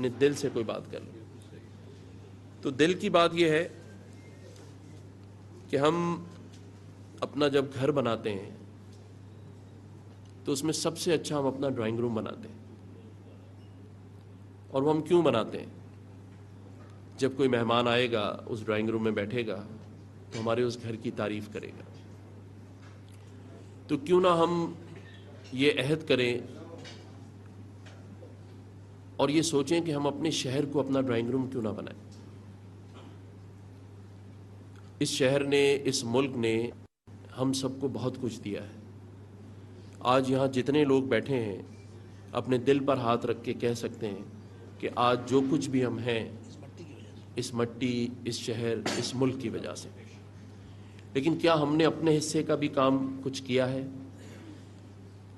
اپنے دل سے کوئی بات کر لوں تو دل کی بات یہ ہے کہ ہم اپنا جب گھر بناتے ہیں تو اس میں سب سے اچھا ہم اپنا ڈرائنگ روم بناتے ہیں. اور وہ ہم کیوں بناتے ہیں؟ جب کوئی مہمان آئے گا اس ڈرائنگ روم میں بیٹھے گا تو ہمارے اس گھر کی تعریف کرے گا. تو کیوں نہ ہم یہ عہد کریں اور یہ سوچیں کہ ہم اپنے شہر کو اپنا ڈرائنگ روم کیوں نہ بنائیں. اس شہر نے، اس ملک نے ہم سب کو بہت کچھ دیا ہے. آج یہاں جتنے لوگ بیٹھے ہیں اپنے دل پر ہاتھ رکھ کے کہہ سکتے ہیں کہ آج جو کچھ بھی ہم ہیں اس مٹی، اس شہر، اس ملک کی وجہ سے. لیکن کیا ہم نے اپنے حصے کا بھی کام کچھ کیا ہے؟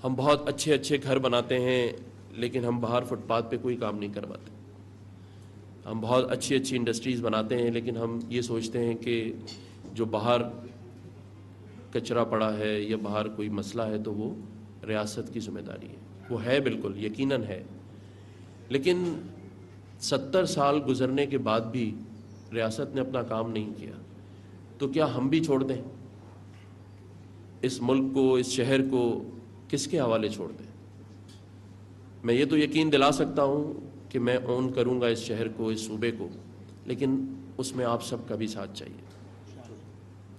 ہم بہت اچھے اچھے گھر بناتے ہیں لیکن ہم باہر فٹ پاتھ پہ کوئی کام نہیں کرواتے. ہم بہت اچھی اچھی انڈسٹریز بناتے ہیں لیکن ہم یہ سوچتے ہیں کہ جو باہر کچرا پڑا ہے یا باہر کوئی مسئلہ ہے تو وہ ریاست کی ذمہ داری ہے. وہ ہے، بالکل یقیناً ہے، لیکن 70 سال گزرنے کے بعد بھی ریاست نے اپنا کام نہیں کیا. تو کیا ہم بھی چھوڑ دیں؟ اس ملک کو، اس شہر کو کس کے حوالے چھوڑ دیں؟ میں یہ تو یقین دلا سکتا ہوں کہ میں اون کروں گا اس شہر کو، اس صوبے کو، لیکن اس میں آپ سب کا بھی ساتھ چاہیے.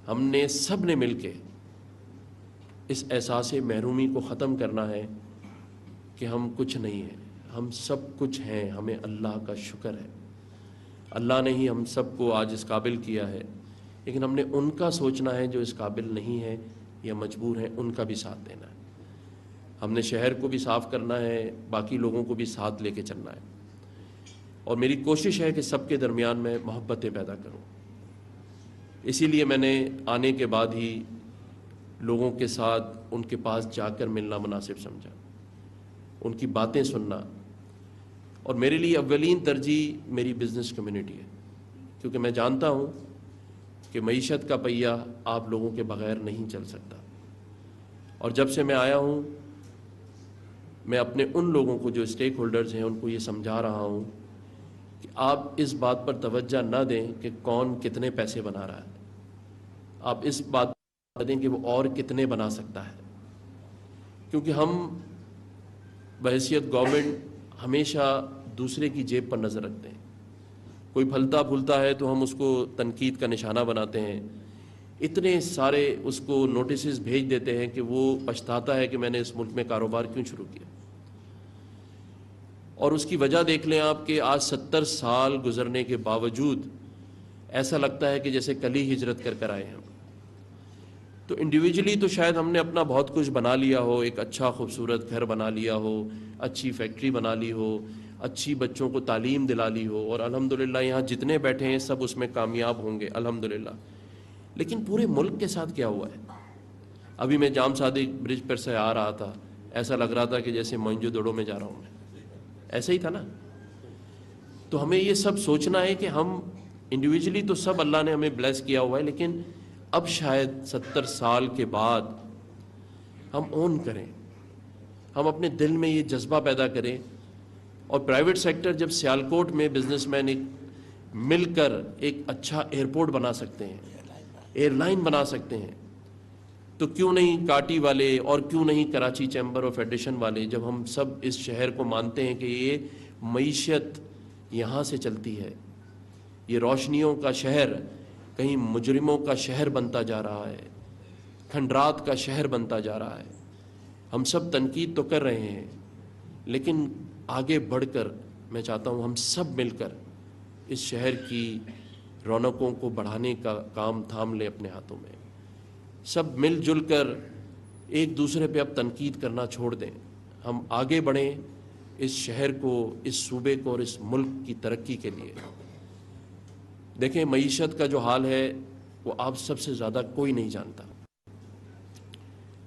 ہم نے سب نے مل کے اس احساس محرومی کو ختم کرنا ہے کہ ہم کچھ نہیں ہیں، ہم سب کچھ ہیں. ہمیں اللہ کا شکر ہے، اللہ نے ہی ہم سب کو آج اس قابل کیا ہے، لیکن ہم نے ان کا سوچنا ہے جو اس قابل نہیں ہے یا مجبور ہیں، ان کا بھی ساتھ دینا ہے. ہم نے شہر کو بھی صاف کرنا ہے، باقی لوگوں کو بھی ساتھ لے کے چلنا ہے. اور میری کوشش ہے کہ سب کے درمیان میں محبتیں پیدا کروں. اسی لیے میں نے آنے کے بعد ہی لوگوں کے ساتھ ان کے پاس جا کر ملنا مناسب سمجھا، ان کی باتیں سننا. اور میرے لیے اولین ترجیح میری بزنس کمیونٹی ہے، کیونکہ میں جانتا ہوں کہ معیشت کا پہیہ آپ لوگوں کے بغیر نہیں چل سکتا. اور جب سے میں آیا ہوں میں اپنے ان لوگوں کو جو اسٹیک ہولڈرز ہیں ان کو یہ سمجھا رہا ہوں کہ آپ اس بات پر توجہ نہ دیں کہ کون کتنے پیسے بنا رہا ہے، آپ اس بات پر دیں کہ وہ اور کتنے بنا سکتا ہے. کیونکہ ہم بحیثیت گورنمنٹ ہمیشہ دوسرے کی جیب پر نظر رکھتے ہیں. کوئی پھلتا پھولتا ہے تو ہم اس کو تنقید کا نشانہ بناتے ہیں. اتنے سارے اس کو نوٹسز بھیج دیتے ہیں کہ وہ پچھتاتا ہے کہ میں نے اس ملک میں کاروبار کیوں شروع کیا. اور اس کی وجہ دیکھ لیں آپ کہ آج 70 سال گزرنے کے باوجود ایسا لگتا ہے کہ جیسے کل ہی ہجرت کر کر آئے ہیں. تو انڈیویجولی تو شاید ہم نے اپنا بہت کچھ بنا لیا ہو، ایک اچھا خوبصورت گھر بنا لیا ہو، اچھی فیکٹری بنا لی ہو، اچھی بچوں کو تعلیم دلا لی ہو، اور الحمدللہ یہاں جتنے بیٹھے ہیں سب اس میں کامیاب ہوں گے الحمدللہ. لیکن پورے ملک کے ساتھ کیا ہوا ہے؟ ابھی میں جام صادق برج پر سے آ رہا تھا، ایسا لگ رہا تھا کہ جیسے موئنجو دڑو میں جا رہا ہوں. میں ایسا ہی تھا نا. تو ہمیں یہ سب سوچنا ہے کہ ہم انڈیویجولی تو سب اللہ نے ہمیں بلیس کیا ہوا ہے، لیکن اب شاید 70 سال کے بعد ہم اون کریں، ہم اپنے دل میں یہ جذبہ پیدا کریں. اور پرائیویٹ سیکٹر جب سیالکوٹ میں بزنس مین ایک مل کر ایک اچھا ایئرپورٹ بنا سکتے ہیں، ایئر لائن بنا سکتے ہیں، تو کیوں نہیں کاٹی والے اور کیوں نہیں کراچی چیمبر آف ایڈیشن والے، جب ہم سب اس شہر کو مانتے ہیں کہ یہ معیشت یہاں سے چلتی ہے، یہ روشنیوں کا شہر کہیں مجرموں کا شہر بنتا جا رہا ہے، کھنڈرات کا شہر بنتا جا رہا ہے. ہم سب تنقید تو کر رہے ہیں لیکن آگے بڑھ کر میں چاہتا ہوں ہم سب مل کر اس شہر کی رونقوں کو بڑھانے کا کام تھام لیں اپنے ہاتھوں میں. سب مل جل کر ایک دوسرے پہ اب تنقید کرنا چھوڑ دیں. ہم آگے بڑھیں اس شہر کو، اس صوبے کو اور اس ملک کی ترقی کے لیے. دیکھیں معیشت کا جو حال ہے وہ آپ سب سے زیادہ کوئی نہیں جانتا،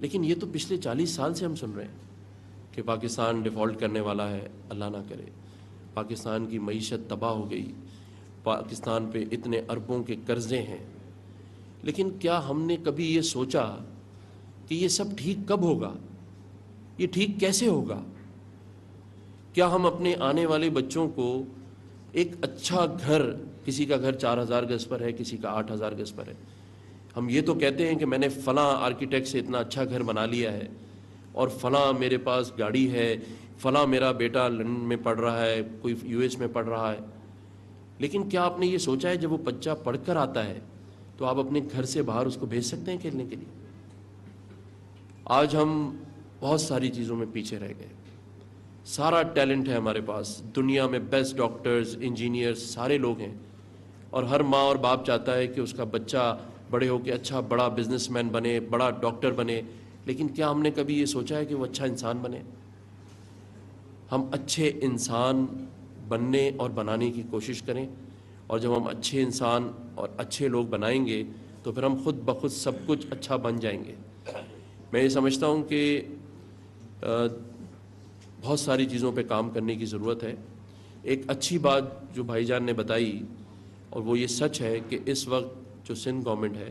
لیکن یہ تو پچھلے 40 سال سے ہم سن رہے ہیں کہ پاکستان ڈیفالٹ کرنے والا ہے، اللہ نہ کرے. پاکستان کی معیشت تباہ ہو گئی، پاکستان پہ اتنے اربوں کے قرضے ہیں. لیکن کیا ہم نے کبھی یہ سوچا کہ یہ سب ٹھیک کب ہوگا؟ یہ ٹھیک کیسے ہوگا؟ کیا ہم اپنے آنے والے بچوں کو ایک اچھا گھر، کسی کا گھر 4,000 گز پر ہے، کسی کا 8,000 گز پر ہے، ہم یہ تو کہتے ہیں کہ میں نے فلاں آرکیٹیکٹ سے اتنا اچھا گھر بنا لیا ہے، اور فلاں میرے پاس گاڑی ہے، فلاں میرا بیٹا لندن میں پڑھ رہا ہے، کوئی یو ایس میں پڑھ رہا ہے، لیکن کیا آپ نے یہ سوچا ہے جب وہ بچہ پڑھ کر آتا ہے تو آپ اپنے گھر سے باہر اس کو بھیج سکتے ہیں کھیلنے کے لیے؟ آج ہم بہت ساری چیزوں میں پیچھے رہ گئے. سارا ٹیلنٹ ہے ہمارے پاس، دنیا میں بیسٹ ڈاکٹرز، انجینئرز سارے لوگ ہیں، اور ہر ماں اور باپ چاہتا ہے کہ اس کا بچہ بڑے ہو کے اچھا بڑا بزنس مین بنے، بڑا ڈاکٹر بنے، لیکن کیا ہم نے کبھی یہ سوچا ہے کہ وہ اچھا انسان بنے؟ ہم اچھے انسان بننے اور بنانے کی کوشش کریں، اور جب ہم اچھے انسان اور اچھے لوگ بنائیں گے تو پھر ہم خود بخود سب کچھ اچھا بن جائیں گے. میں یہ سمجھتا ہوں کہ بہت ساری چیزوں پہ کام کرنے کی ضرورت ہے. ایک اچھی بات جو بھائی جان نے بتائی، اور وہ یہ سچ ہے کہ اس وقت جو سندھ گورنمنٹ ہے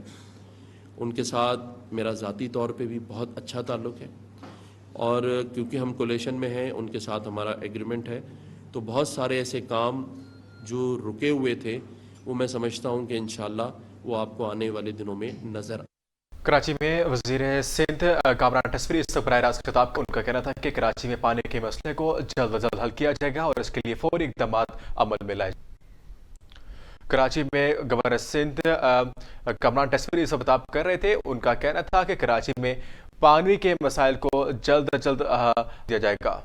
ان کے ساتھ میرا ذاتی طور پہ بھی بہت اچھا تعلق ہے، اور کیونکہ ہم کولیشن میں ہیں ان کے ساتھ ہمارا ایگریمنٹ ہے، تو بہت سارے ایسے کام جو رکے ہوئے تھے وہ میں سمجھتا ہوں کہ انشاءاللہ وہ آپ کو آنے والے دنوں میں نظر. کراچی میں وزیر سندھ کامران ٹسفری اس براہ راست خطاب کا ان کا کہنا تھا کہ کراچی میں پانی کے مسئلے کو جلد از جلد حل کیا جائے گا اور اس کے لیے فوری اقدامات عمل میں لائے. کراچی میں گورنر سندھ کامران ٹسفری سے خطاب کر رہے تھے. ان کا کہنا تھا کہ کراچی میں پانی کے مسائل کو جلد از جلد دیا جائے گا.